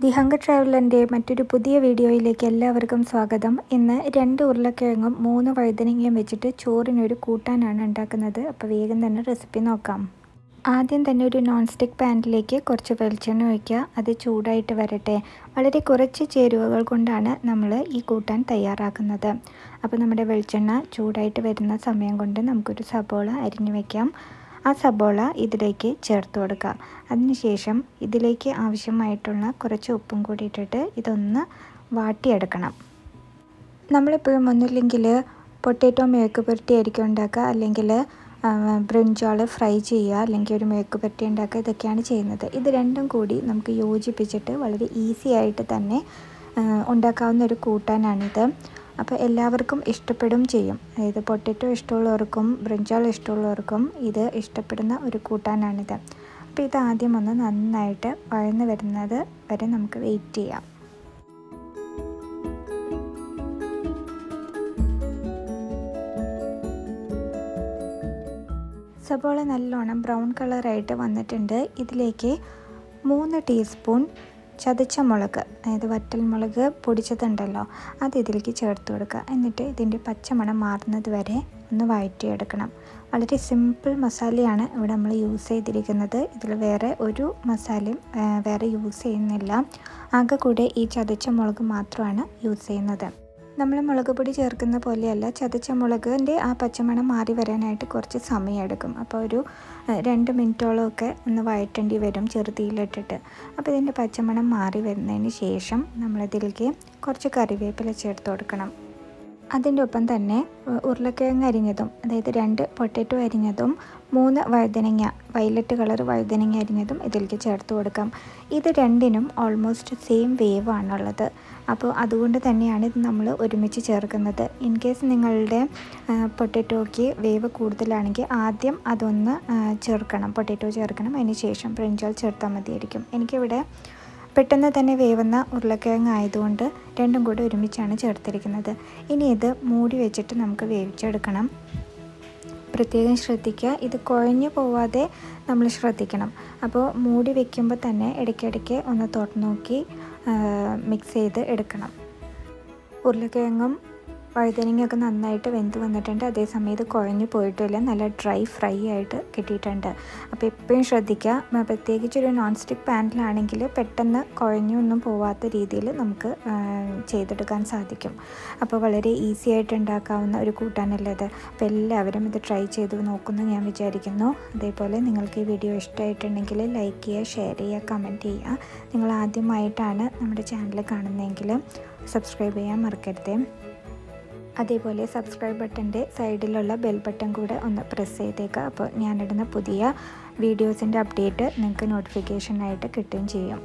The hunger ട്രാവലറിൻ്റെ മറ്റൊരു പുതിയ വീഡിയോയിലേക്ക് എല്ലാവർക്കും സ്വാഗതം. ഇന്ന് 2 ഉരുളക്കിഴങ്ങും 3 വഴുതനങ്ങയും വെച്ചിട്ട് ചോറിനൊരു കൂട്ടാനാണ് ഉണ്ടാക്കുന്നത്. അപ്പോൾ വേഗം തന്നെ റെസിപ്പി നോക്കാം. ആദ്യം തന്നെ ഒരു നോൺ സ്റ്റിക്ക് പാനിലേക്ക് കുറച്ച് വെളിച്ചെണ്ണ ഒഴിക്കുക. അത് ചൂടായിട്ട് വരട്ടെ. വളരെ കുറച്ച് ചേരുവകൾ കൊണ്ടാണ് നമ്മൾ ഈ കൂട്ടാൻ തയ്യാറാക്കുന്നത്. അപ്പോൾ നമ്മുടെ വെളിച്ചെണ്ണ ചൂടായിട്ട് വരുന്ന സമയം കൊണ്ട് നമുക്കൊരു സബോള അരിഞ്ഞു വയ്ക്കാം. ആ സബോള ഇതിലേക്ക് ചേർത്ത് കൊടുക്കുക. അതിനുശേഷം ഇതിലേക്ക് ആവശ്യമായിട്ടുള്ള കുറച്ച് ഉപ്പും കൂടി ഇട്ടിട്ട് ഇതൊന്ന് വാട്ടിയെടുക്കണം. നമ്മളിപ്പോഴും ഒന്നുമില്ലെങ്കിൽ പൊട്ടാറ്റോ മെഴുക്ക് പുരട്ടി ആയിരിക്കും ഉണ്ടാക്കുക, അല്ലെങ്കിൽ ബ്രിഞ്ചാൾ ഫ്രൈ ചെയ്യുക, അല്ലെങ്കിൽ ഒരു മെഴുക്ക് പുരട്ടി ഉണ്ടാക്കുക. ഇതൊക്കെയാണ് ചെയ്യുന്നത്. ഇത് രണ്ടും കൂടി നമുക്ക് യോജിപ്പിച്ചിട്ട് വളരെ ഈസി ആയിട്ട് തന്നെ ഉണ്ടാക്കാവുന്ന ഒരു കൂട്ടാനാണിത്. അപ്പോൾ എല്ലാവർക്കും ഇഷ്ടപ്പെടും ചെയ്യും. അതായത് പൊട്ടാറ്റോ ഇഷ്ടമുള്ളവർക്കും ബ്രിഞ്ചാൾ ഇഷ്ടമുള്ളവർക്കും ഇത് ഇഷ്ടപ്പെടുന്ന ഒരു കൂട്ടാനാണിത്. അപ്പോൾ ഇത് ആദ്യം ഒന്ന് നന്നായിട്ട് വഴന്ന് വരുന്നത് വരെ നമുക്ക് വെയിറ്റ് ചെയ്യാം. സബോള നല്ലോണം ബ്രൗൺ കളറായിട്ട് വന്നിട്ടുണ്ട്. ഇതിലേക്ക് 3 ടീസ്പൂൺ ചതച്ച മുളക്, അതായത് വറ്റൽ മുളക് പൊടിച്ചതുണ്ടല്ലോ, അത് ഇതിലേക്ക് ചേർത്ത് കൊടുക്കുക. എന്നിട്ട് ഇതിൻ്റെ പച്ചമണം മാറുന്നത് വരെ ഒന്ന് വഴറ്റിയെടുക്കണം. വളരെ സിമ്പിൾ മസാലയാണ് ഇവിടെ നമ്മൾ യൂസ് ചെയ്തിരിക്കുന്നത്. ഇതിൽ വേറെ ഒരു മസാലയും വേറെ യൂസ് ചെയ്യുന്നില്ല. ആകെ കൂടെ ഈ ചതച്ച മുളക് മാത്രമാണ് യൂസ് ചെയ്യുന്നത്. നമ്മൾ മുളക് പൊടി ചേർക്കുന്ന പോലെയല്ല, ചതച്ച മുളകിൻ്റെ ആ പച്ചമണം മാറി വരാനായിട്ട് കുറച്ച് സമയമെടുക്കും. അപ്പോൾ ഒരു 2 മിനിറ്റോളമൊക്കെ ഒന്ന് വഴറ്റേണ്ടി വരും ചെറുതീയിലിട്ടിട്ട്. അപ്പോൾ ഇതിൻ്റെ പച്ചമണം മാറി വരുന്നതിന് ശേഷം നമ്മളിതിലേക്ക് കുറച്ച് കറിവേപ്പില ചേർത്ത് കൊടുക്കണം. അതിൻ്റെ ഒപ്പം തന്നെ ഉരുളക്കിഴങ്ങ് അരിഞ്ഞതും, അതായത് 2 പൊട്ടാറ്റോ അരിഞ്ഞതും 3 വഴുതനങ്ങ, വയലറ്റ് കളർ വഴുതനങ്ങ അരിഞ്ഞതും ഇതിലേക്ക് ചേർത്ത് കൊടുക്കാം. ഇത് രണ്ടിനും ഓൾമോസ്റ്റ് സെയിം വേവ് ആണുള്ളത്. അപ്പോൾ അതുകൊണ്ട് തന്നെയാണ് ഇത് നമ്മൾ ഒരുമിച്ച് ചേർക്കുന്നത്. ഇൻ കേസ് നിങ്ങളുടെ പൊട്ടാറ്റോയ്ക്ക് വേവ് കൂടുതലാണെങ്കിൽ ആദ്യം അതൊന്ന് ചേർക്കണം, പൊട്ടാറ്റോ ചേർക്കണം. അതിന് ശേഷം ബ്രിഞ്ചാൾ ചേർത്താൽ മതിയായിരിക്കും. എനിക്കിവിടെ പെട്ടെന്ന് തന്നെ വേവുന്ന ഉരുളക്കിഴങ്ങ് ആയതുകൊണ്ട് രണ്ടും കൂടെ ഒരുമിച്ചാണ് ചേർത്തിരിക്കുന്നത്. ഇനി ഇത് മൂടി വെച്ചിട്ട് നമുക്ക് വേവിച്ചെടുക്കണം. പ്രത്യേകം ശ്രദ്ധിക്കുക, ഇത് കുഴഞ്ഞു പോവാതെ നമ്മൾ ശ്രദ്ധിക്കണം. അപ്പോൾ മൂടി വയ്ക്കുമ്പോൾ തന്നെ ഇടയ്ക്കിടയ്ക്ക് ഒന്ന് തുറന്നു നോക്കി മിക്സ് ചെയ്ത് എടുക്കണം. ഉരുളക്കിഴങ്ങും വഴുതനങ്ങയൊക്കെ നന്നായിട്ട് വെന്ത് വന്നിട്ടുണ്ട്. അതേസമയം ഇത് കുഴഞ്ഞു പോയിട്ടില്ല, നല്ല ഡ്രൈ ഫ്രൈ ആയിട്ട് കിട്ടിയിട്ടുണ്ട്. അപ്പോൾ എപ്പോഴും ശ്രദ്ധിക്കുക, പ്രത്യേകിച്ചൊരു നോൺ സ്റ്റിക്ക് പാനിലാണെങ്കിൽ പെട്ടെന്ന് കുഴഞ്ഞൊന്നും പോവാത്ത രീതിയിൽ നമുക്ക് ചെയ്തെടുക്കാൻ സാധിക്കും. അപ്പോൾ വളരെ ഈസി ആയിട്ട് ഉണ്ടാക്കാവുന്ന ഒരു കൂട്ടാനല്ലത്. അപ്പോൾ എല്ലാവരും ഇത് ട്രൈ ചെയ്ത് നോക്കുമെന്ന് ഞാൻ വിചാരിക്കുന്നു. അതേപോലെ നിങ്ങൾക്ക് ഈ വീഡിയോ ഇഷ്ടമായിട്ടുണ്ടെങ്കിൽ ലൈക്ക് ചെയ്യുക, ഷെയർ ചെയ്യുക, കമൻറ്റ് ചെയ്യുക. നിങ്ങൾ ആദ്യമായിട്ടാണ് നമ്മുടെ ചാനൽ കാണുന്നതെങ്കിൽ സബ്സ്ക്രൈബ് ചെയ്യാൻ മറക്കരുത്. അതേപോലെ സബ്സ്ക്രൈബ് ബട്ടൻ്റെ സൈഡിലുള്ള ബെൽ ബട്ടൺ കൂടെ ഒന്ന് പ്രസ് ചെയ്തേക്കുക. അപ്പോൾ ഞാനിടുന്ന പുതിയ വീഡിയോസിൻ്റെ അപ്ഡേറ്റ് നിങ്ങൾക്ക് നോട്ടിഫിക്കേഷനായിട്ട് കിട്ടുകയും ചെയ്യും.